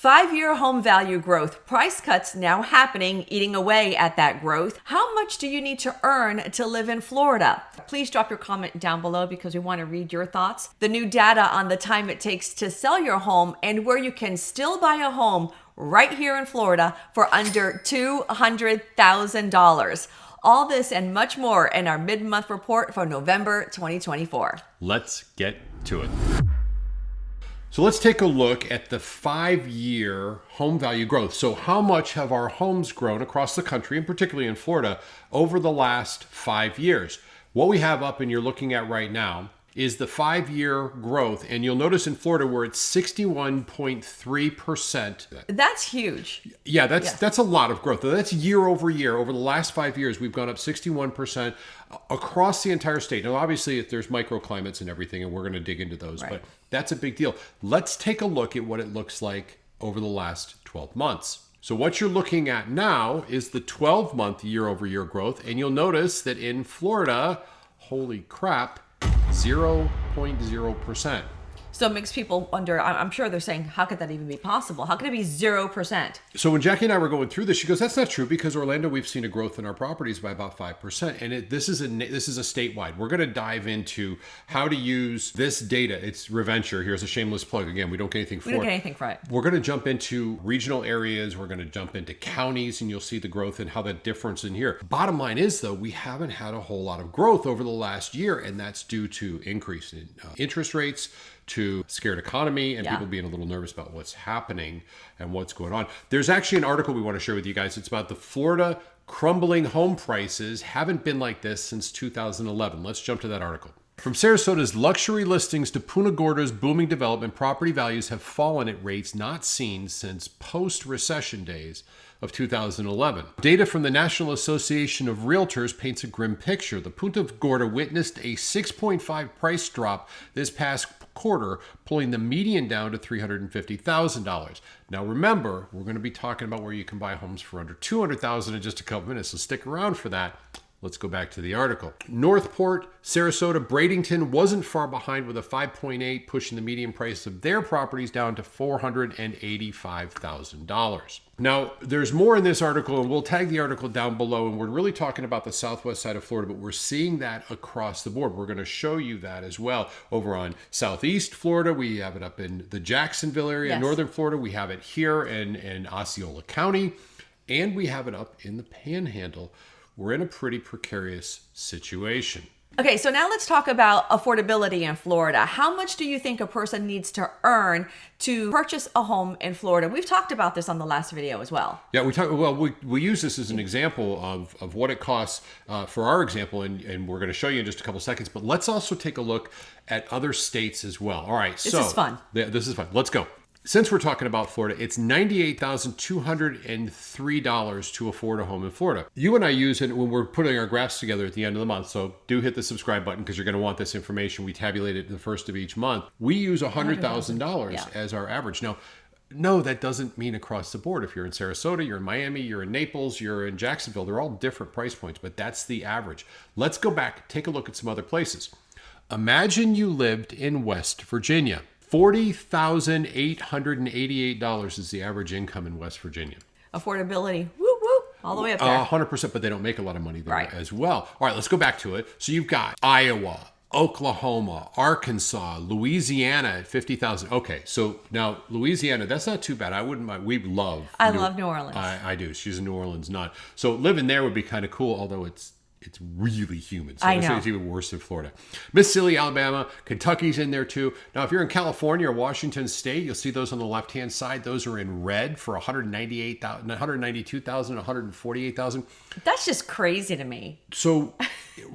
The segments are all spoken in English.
5-year home value growth. Price cuts now happening, eating away at that growth. How much do you need to earn to live in Florida? Please drop your comment down below because we want to read your thoughts. The new data on the time it takes to sell your home and where you can still buy a home right here in Florida for under $200,000. All this and much more in our mid-month report for November 2024. Let's get to it. So let's take a look at the 5-year home value growth. So how much have our homes grown across the country, and particularly in Florida, over the last 5 years? What we have up and you're looking at right now is the 5-year growth. And you'll notice in Florida, we're at 61.3%. That's huge. Yeah, that's a lot of growth. That's year over year. Over the last 5 years, we've gone up 61% across the entire state. Now, obviously, there's microclimates and everything, and we're going to dig into those, right. But that's a big deal. Let's take a look at what it looks like over the last 12 months. So what you're looking at now is the 12-month year-over-year growth, and you'll notice that in Florida, holy crap, 0.0%. So it makes people wonder, I'm sure they're saying, how could that even be possible? How could it be 0%? So when Jackie and I were going through this, she goes, that's not true, because Orlando, we've seen a growth in our properties by about 5%. And this is a statewide. We're going to dive into how to use this data. It's Reventure. Here's a shameless plug. Again, we don't get anything for it. We don't get anything for it. We're going to jump into regional areas. We're going to jump into counties, and you'll see the growth and how that difference in here. Bottom line is, though, we haven't had a whole lot of growth over the last year, and that's due to increase in interest rates, to scared economy, and people being a little nervous about what's happening and what's going on. There's actually an article we want to share with you guys. It's about the Florida crumbling home prices haven't been like this since 2011. Let's jump to that article. From Sarasota's luxury listings to Punta Gorda's booming development, property values have fallen at rates not seen since post-recession days of 2011. Data from the National Association of Realtors paints a grim picture. The Punta Gorda witnessed a 6.5 price drop this past quarter, pulling the median down to $350,000. Now remember, we're going to be talking about where you can buy homes for under $200,000 in just a couple minutes, so stick around for that. Let's go back to the article. Northport, Sarasota, Bradenton wasn't far behind with a 5.8, pushing the median price of their properties down to $485,000. Now, there's more in this article, and we'll tag the article down below, and we're really talking about the southwest side of Florida, but we're seeing that across the board. We're going to show you that as well. Over on southeast Florida, we have it up in the Jacksonville area. Yes. Northern Florida, we have it here in Osceola County, and we have it up in the Panhandle. We're in a pretty precarious situation. Okay, so now let's talk about affordability in Florida. How much do you think a person needs to earn to purchase a home in Florida? We've talked about this on the last video as well. Yeah, we use this as an example of what it costs for our example, and we're going to show you in just a couple seconds. But let's also take a look at other states as well. All right, this is fun. Yeah, this is fun. Let's go. Since we're talking about Florida, it's $98,203 to afford a home in Florida. You and I use it when we're putting our graphs together at the end of the month. So do hit the subscribe button because you're going to want this information. We tabulate it the first of each month. We use $100,000 as our average. Now, no, that doesn't mean across the board. If you're in Sarasota, you're in Miami, you're in Naples, you're in Jacksonville, they're all different price points, but that's the average. Let's go back, take a look at some other places. Imagine you lived in West Virginia. $40,888 is the average income in West Virginia. Affordability, whoop, whoop, all the way up there. 100%, but they don't make a lot of money there as well. All right, let's go back to it. So you've got Iowa, Oklahoma, Arkansas, Louisiana at $50,000. Okay, so now Louisiana, that's not too bad. I wouldn't mind. I love New Orleans. I do. She's a New Orleans nut. So living there would be kind of cool, although it's really humid. So it's even worse than Florida. Mississippi, Alabama, Kentucky's in there too. Now, if you're in California or Washington State, you'll see those on the left-hand side. Those are in red for $192,000, $148,000. That's just crazy to me. So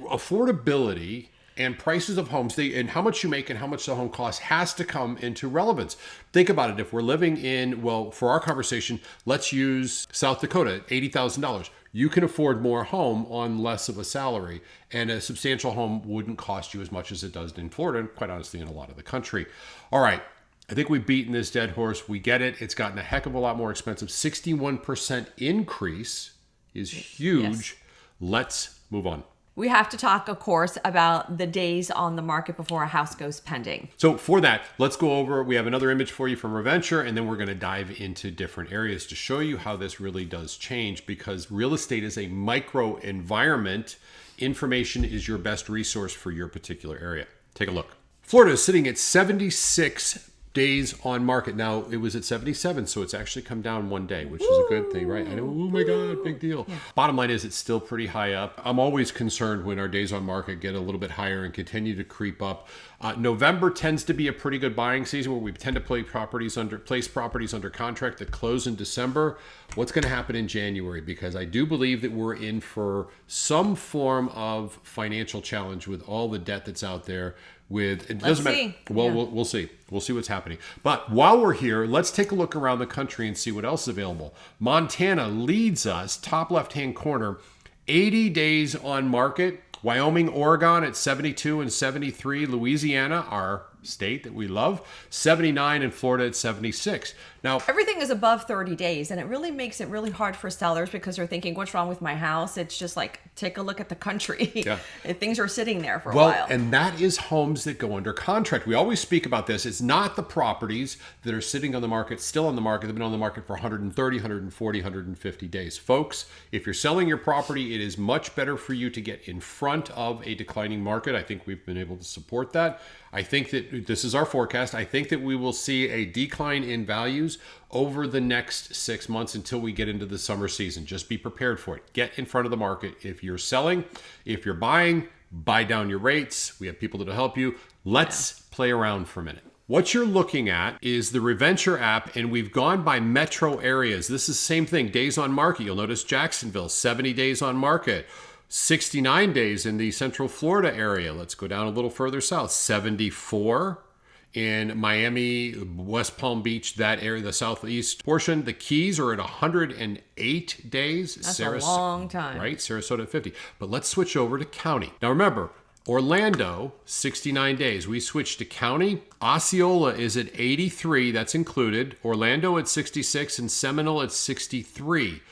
affordability and prices of homes, and how much you make and how much the home costs has to come into relevance. Think about it. If we're living in, for our conversation, let's use South Dakota, $80,000. You can afford more home on less of a salary, and a substantial home wouldn't cost you as much as it does in Florida, and quite honestly, in a lot of the country. All right. I think we've beaten this dead horse. We get it. It's gotten a heck of a lot more expensive. 61% increase is huge. Yes. Let's move on. We have to talk, of course, about the days on the market before a house goes pending. So for that, let's go over, we have another image for you from Reventure, and then we're going to dive into different areas to show you how this really does change, because real estate is a micro environment. Information is your best resource for your particular area. Take a look. Florida is sitting at 76 days on market. Now, it was at 77, so it's actually come down one day, which is a good thing, right? I know, oh my God, big deal. Yeah. Bottom line is it's still pretty high up. I'm always concerned when our days on market get a little bit higher and continue to creep up. November tends to be a pretty good buying season where we tend to place properties under contract that close in December. What's going to happen in January? Because I do believe that we're in for some form of financial challenge with all the debt that's out there. It doesn't matter. Well, yeah. We'll see. We'll see what's happening. But while we're here, let's take a look around the country and see what else is available. Montana leads us, top left-hand corner, 80 days on market. Wyoming, Oregon at 72 and 73. Louisiana, our state that we love, 79, and Florida at 76. Now, everything is above 30 days, and it really makes it really hard for sellers because they're thinking, what's wrong with my house? It's just like, take a look at the country. Yeah. And things are sitting there for a while. And that is homes that go under contract. We always speak about this. It's not the properties that are sitting on the market, still on the market, they've been on the market for 130, 140, 150 days. Folks, if you're selling your property, it is much better for you to get in front of a declining market. I think we've been able to support that. I think that this is our forecast. I think that we will see a decline in values over the next 6 months until we get into the summer season. Just be prepared for it. Get in front of the market. If you're selling, if you're buying, buy down your rates. We have people that'll help you. Let's play around for a minute. What you're looking at is the Reventure app, and we've gone by metro areas. This is the same thing. Days on market. You'll notice Jacksonville, 70 days on market. 69 days in the Central Florida area. Let's go down a little further south. 74 in Miami, West Palm Beach, that area, the southeast portion. The Keys are at 108 days. That's a long time. Right? Sarasota at 50. But let's switch over to county. Now remember, Orlando, 69 days. We switched to county. Osceola is at 83. That's included. Orlando at 66 and Seminole at 63.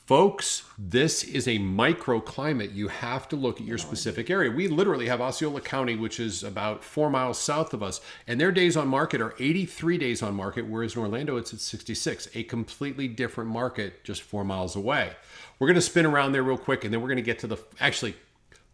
Folks, this is a microclimate. You have to look at your specific area. We literally have Osceola County, which is about 4 miles south of us, and their days on market are 83 days on market, whereas in Orlando it's at 66, a completely different market just 4 miles away. We're going to spin around there real quick, and then we're going to get to the,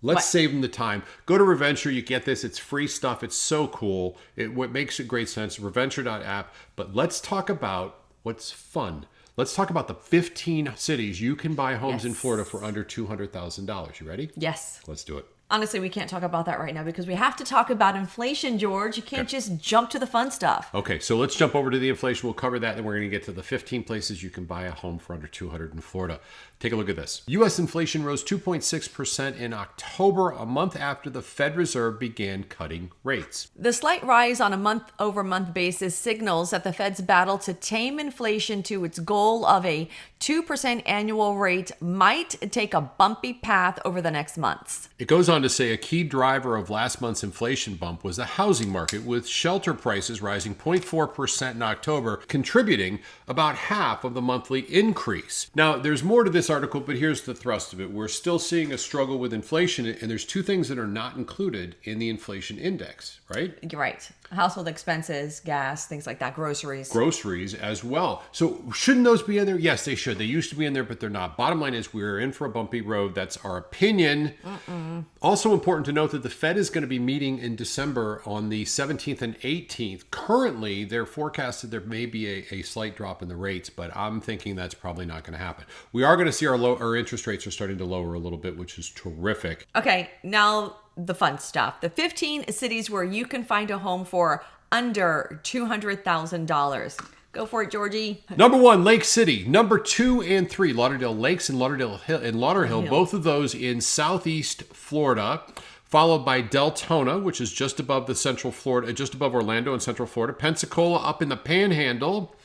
let's save them the time. Go to Reventure. You get this. It's free stuff. It's so cool. What makes it great sense, reventure.app. But let's talk about what's fun. Let's talk about the 15 cities you can buy homes in Florida for under $200,000. You ready? Yes. Let's do it. Honestly, we can't talk about that right now because we have to talk about inflation, George. You can't just jump to the fun stuff. Okay, so let's jump over to the inflation. We'll cover that, and we're going to get to the 15 places you can buy a home for under $200,000 in Florida. Take a look at this. U.S. inflation rose 2.6% in October, a month after the Fed Reserve began cutting rates. The slight rise on a month-over-month basis signals that the Fed's battle to tame inflation to its goal of a 2% annual rate might take a bumpy path over the next months. It goes on to say a key driver of last month's inflation bump was the housing market, with shelter prices rising 0.4% in October, contributing about half of the monthly increase. Now, there's more to this article, but here's the thrust of it. We're still seeing a struggle with inflation, and there's two things that are not included in the inflation index, right? You're right. Household expenses, gas, things like that, groceries. Groceries as well. So shouldn't those be in there? Yes, they should. They used to be in there, but they're not. Bottom line is we're in for a bumpy road. That's our opinion. Also important to note that the Fed is going to be meeting in December on the 17th and 18th. Currently, they're forecasted there may be a slight drop in the rates, but I'm thinking that's probably not going to happen. We are going to see our interest rates are starting to lower a little bit, which is terrific. Okay, now the fun stuff. The 15 cities where you can find a home for under $200,000. Go for it, Georgie. Number 1, Lake City. Number 2 and 3, Lauderdale Lakes and Lauderhill, both of those in southeast Florida. Followed by Deltona, which is just above the Central Florida, just above Orlando and Central Florida. Pensacola up in the Panhandle.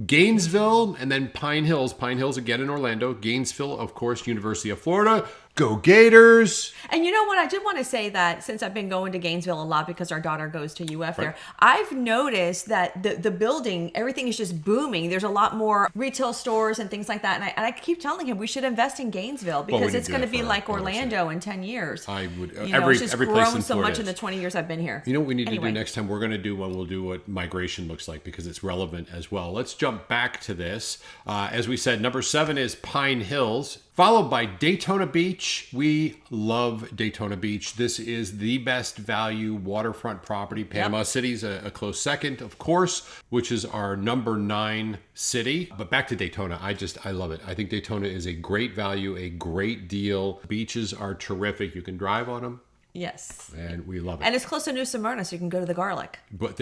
Gainesville, and then Pine Hills. Pine Hills again in Orlando. Gainesville, of course, University of Florida. Go Gators! And you know what? I did want to say that since I've been going to Gainesville a lot because our daughter goes to UF there, I've noticed that the building, everything is just booming. There's a lot more retail stores and things like that. And I keep telling him we should invest in Gainesville because it's going to be like Orlando in 10 years. I would. It's just every place grown in so Florida much in the 20 years I've been here. You know what we need to do next time? We're going to do one. We'll do what migration looks like because it's relevant as well. Let's jump back to this. As we said, number 7 is Pine Hills, followed by Daytona Beach. We love Daytona Beach. This is the best value waterfront property. Panama City's a close second, of course, which is our number 9 city. But back to Daytona. I love it. I think Daytona is a great value, a great deal. Beaches are terrific. You can drive on them. Yes. And we love it. And it's close to New Smyrna, so you can go to the Garlic. But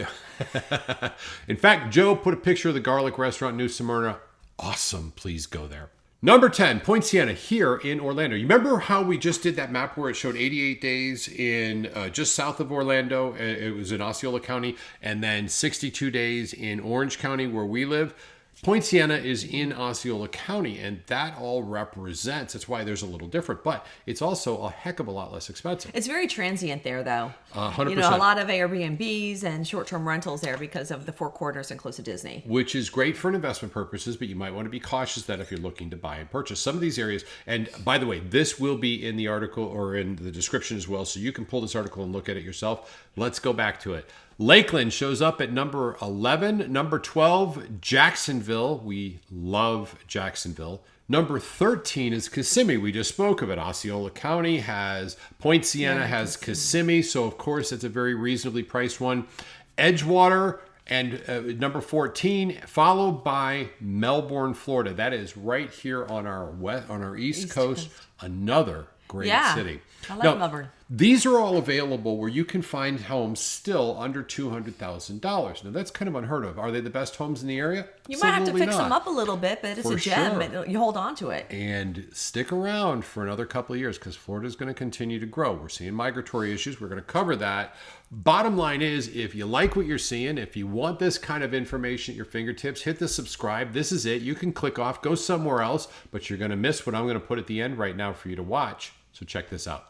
in fact, Joe put a picture of the Garlic restaurant in New Smyrna. Awesome. Please go there. Number 10, Point Siena here in Orlando. You remember how we just did that map where it showed 88 days in just south of Orlando? It was in Osceola County, and then 62 days in Orange County where we live. Point Siena is in Osceola County, and that all represents, that's why there's a little different, but it's also a heck of a lot less expensive. It's very transient there, though. 100%. You know, a lot of Airbnbs and short-term rentals there because of the Four Corners and close to Disney. Which is great for investment purposes, but you might want to be cautious that if you're looking to buy and purchase some of these areas. And by the way, this will be in the article or in the description as well, so you can pull this article and look at it yourself. Let's go back to it. Lakeland shows up at number 11. Number 12, Jacksonville. We love Jacksonville. Number 13 is Kissimmee. We just spoke of it. Osceola County has Point Siena, has Kissimmee. So, of course, it's a very reasonably priced one. Edgewater and number 14, followed by Melbourne, Florida. That is right here on our East Coast. Another great city. I like Melbourne. These are all available where you can find homes still under $200,000. Now, that's kind of unheard of. Are they the best homes in the area? You might have to fix them up a little bit, but it's a gem. Sure. You hold on to it. And stick around for another couple of years because Florida is going to continue to grow. We're seeing migratory issues. We're going to cover that. Bottom line is, if you like what you're seeing, if you want this kind of information at your fingertips, hit the subscribe. This is it. You can click off, go somewhere else, but you're going to miss what I'm going to put at the end right now for you to watch. So check this out.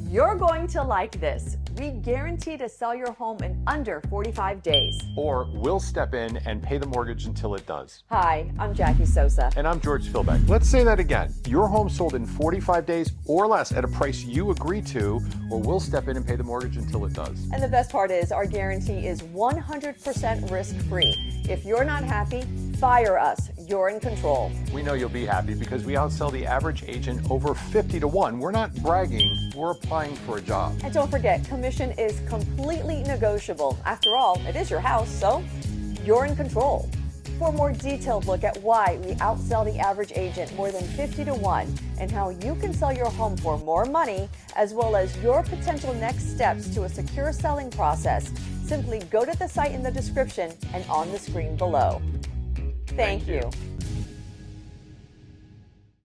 You're going to like this. We guarantee to sell your home in under 45 days. Or we'll step in and pay the mortgage until it does. Hi, I'm Jackie Sosa. And I'm George Philbeck. Let's say that again. Your home sold in 45 days or less at a price you agree to, or we'll step in and pay the mortgage until it does. And the best part is our guarantee is 100% risk-free. If you're not happy, fire us. You're in control. We know you'll be happy because we outsell the average agent over 50 to 1. We're not bragging, we're applying for a job. And don't forget, commission is completely negotiable. After all, it is your house, so you're in control. For a more detailed look at why we outsell the average agent more than 50 to 1 and how you can sell your home for more money, as well as your potential next steps to a secure selling process, simply go to the site in the description and on the screen below. Thank you.